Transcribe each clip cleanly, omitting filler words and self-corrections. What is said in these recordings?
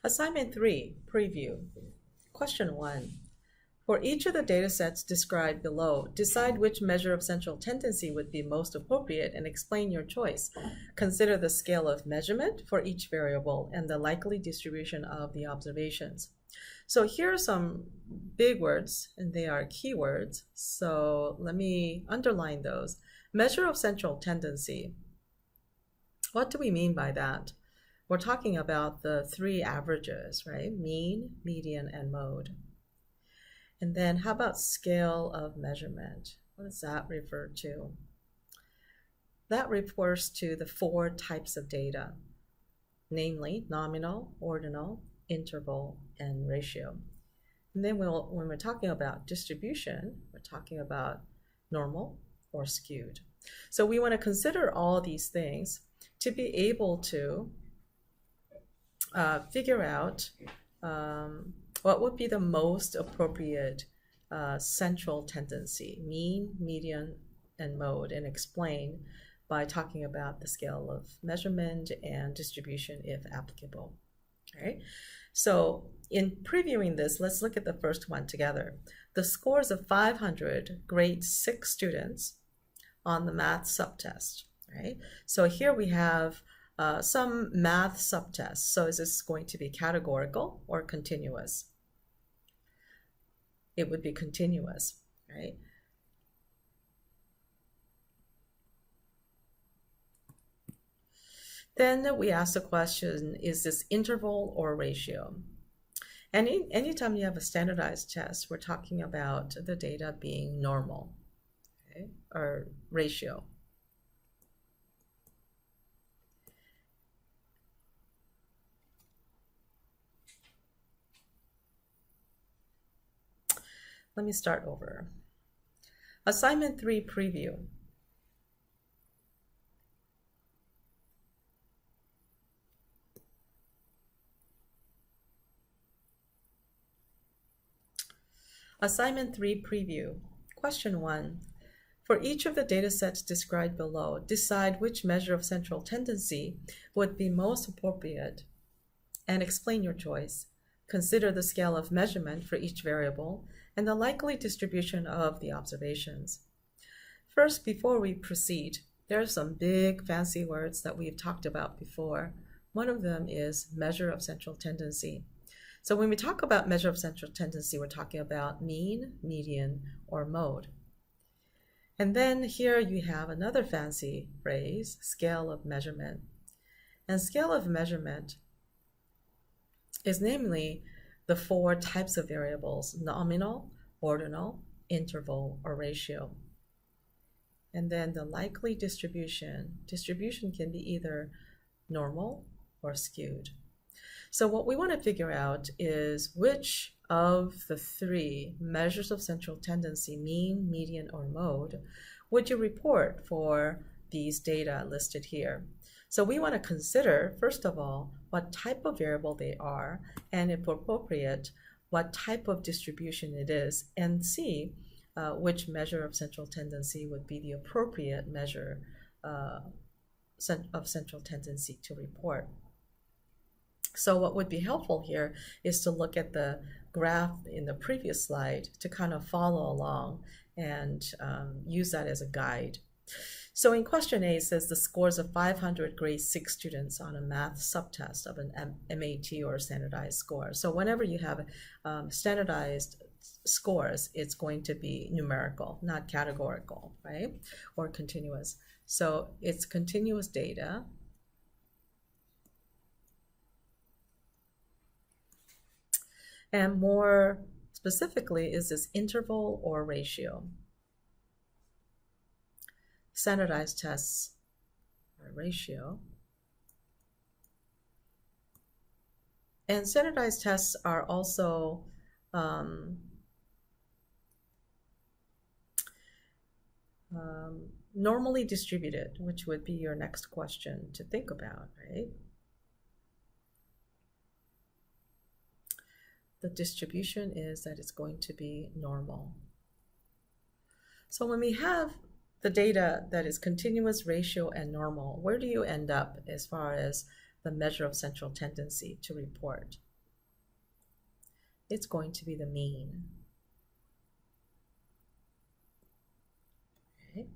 Assignment 3, preview. Question 1. For each of the datasets described below, decide which measure of central tendency would be most appropriate and explain your choice. Consider the scale of measurement for each variable and the likely distribution of the observations. So here are some big words, and they are keywords. So let me underline those. Measure of central tendency. What do we mean by that? We're talking about the three averages, right? Mean, median, and mode. And then how about scale of measurement? What does that refer to? That refers to the four types of data, namely nominal, ordinal, interval, and ratio. And then when we're talking about distribution, we're talking about normal or skewed. So we want to consider all these things to be able to figure out what would be the most appropriate central tendency, mean, median, and mode, and explain by talking about the scale of measurement and distribution if applicable. All right. So in previewing this, let's look at the first one together. The scores of 500 grade 6 students on the math subtest, right? So here we have some math subtests. So is this going to be categorical or continuous? It would be continuous, right? Then we ask the question, is this interval or ratio? Anytime you have a standardized test, we're talking about the data being normal, okay, or ratio. Let me start over. Assignment 3 preview. Assignment 3 preview. Question 1. For each of the datasets described below, decide which measure of central tendency would be most appropriate and explain your choice. Consider the scale of measurement for each variable and the likely distribution of the observations. First, before we proceed, there are some big fancy words that we've talked about before. One of them is measure of central tendency. So when we talk about measure of central tendency, we're talking about mean, median, or mode. And then here you have another fancy phrase, scale of measurement. And scale of measurement is namely the four types of variables, nominal, ordinal, interval, or ratio. And then the likely distribution can be either normal or skewed. So what we want to figure out is which of the three measures of central tendency, mean, median, or mode, would you report for these data listed here. So we want to consider, first of all, what type of variable they are, and if appropriate, what type of distribution it is, and see which measure of central tendency would be the appropriate measure of central tendency to report. So what would be helpful here is to look at the graph in the previous slide to kind of follow along and use that as a guide. So in question A, it says the scores of 500 grade 6 students on a math subtest of an MAT or standardized score. So whenever you have standardized scores, it's going to be numerical, not categorical, right? Or continuous. So it's continuous data. And more specifically, is this interval or ratio? Standardized tests are ratio. And standardized tests are also normally distributed, which would be your next question to think about, right? The distribution is that it's going to be normal. So when we have the data that is continuous, ratio, and normal, where do you end up as far as the measure of central tendency to report? it's going to be the mean. Okay.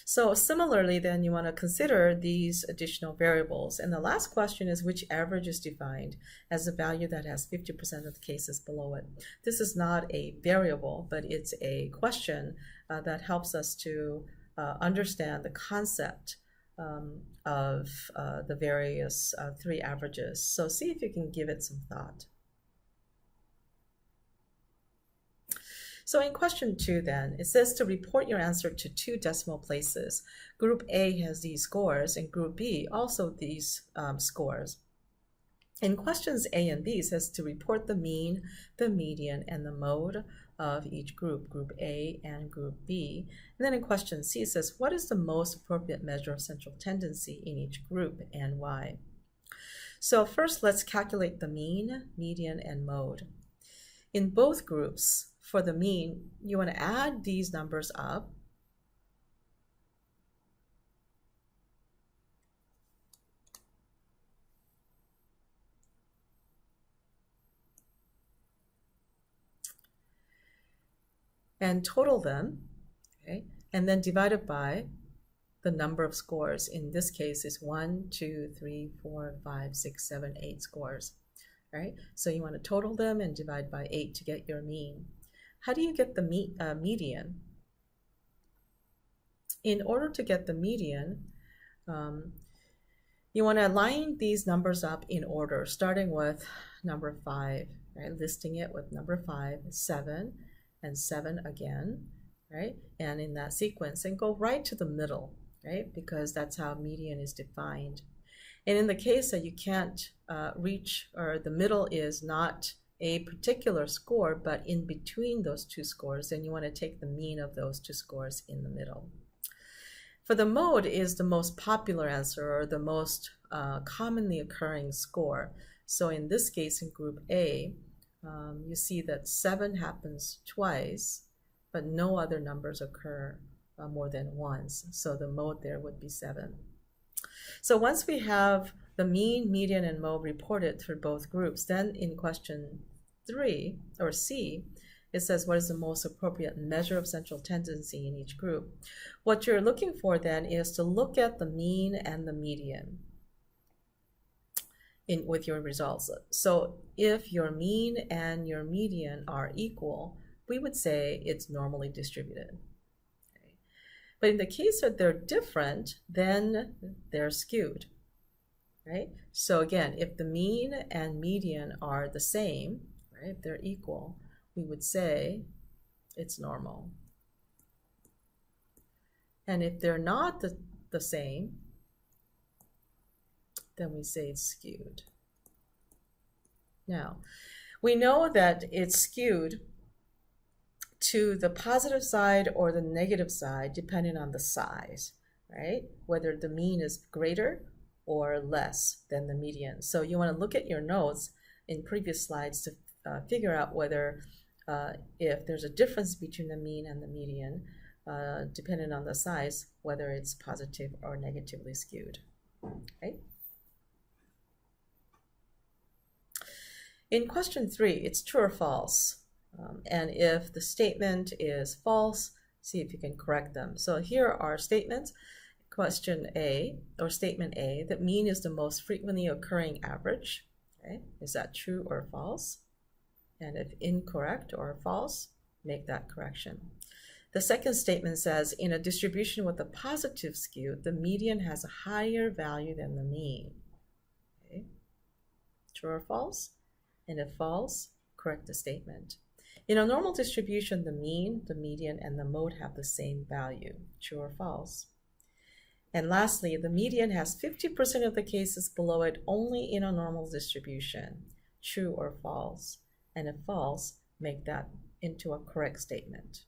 So similarly, then you want to consider these additional variables. And the last question is which average is defined as a value that has 50% of the cases below it. This is not a variable, but it's a question that helps us to understand the concept of the various three averages. So see if you can give it some thought. So in question 2 then, it says to report your answer to 2 decimal places. Group A has these scores and Group B also these scores. In questions A and B, it says to report the mean, the median, and the mode of each group, Group A and Group B. And then in question C, it says what is the most appropriate measure of central tendency in each group and why? So first, let's calculate the mean, median, and mode. In both groups, for the mean, you want to add these numbers up. And total them, okay? And then divide it by the number of scores. In this case is 1, 2, 3, 4, 5, 6, 7, 8 scores, right? So you want to total them and divide by 8 to get your mean. How do you get the median? In order to get the median, you want to line these numbers up in order, starting with number 5, right? Listing it with number 5, 7, and 7 again, right? And in that sequence, and go right to the middle, right? Because that's how median is defined. And in the case that you can't reach, or the middle is not a particular score, but in between those 2 scores, then you want to take the mean of those 2 scores in the middle. For the mode is the most popular answer, or the most commonly occurring score. So in this case, in Group A, you see that 7 happens twice, but no other numbers occur more than once. So the mode there would be 7. So once we have the mean, median, and mode reported for both groups, then in question 3, or C, it says what is the most appropriate measure of central tendency in each group. What you're looking for then is to look at the mean and the median with your results. So if your mean and your median are equal, we would say it's normally distributed. Okay. But in the case that they're different, then they're skewed. Right? So again, if the mean and median are the same, right, if they're equal, we would say it's normal. And if they're not the same, then we say it's skewed. Now, we know that it's skewed to the positive side or the negative side, depending on the size, right? Whether the mean is greater or less than the median. So you want to look at your notes in previous slides to figure out whether if there's a difference between the mean and the median, depending on the size, whether it's positive or negatively skewed. Okay? In question 3, it's true or false. And if the statement is false, see if you can correct them. So here are statements. Question A, or statement A, that mean is the most frequently occurring average. Okay? Is that true or false? And if incorrect or false, make that correction. The second statement says, in a distribution with a positive skew, the median has a higher value than the mean. Okay? True or false? And if false, correct the statement. In a normal distribution, the mean, the median, and the mode have the same value. True or false? And lastly, the median has 50% of the cases below it only in a normal distribution. True or false? And if false, make that into a correct statement.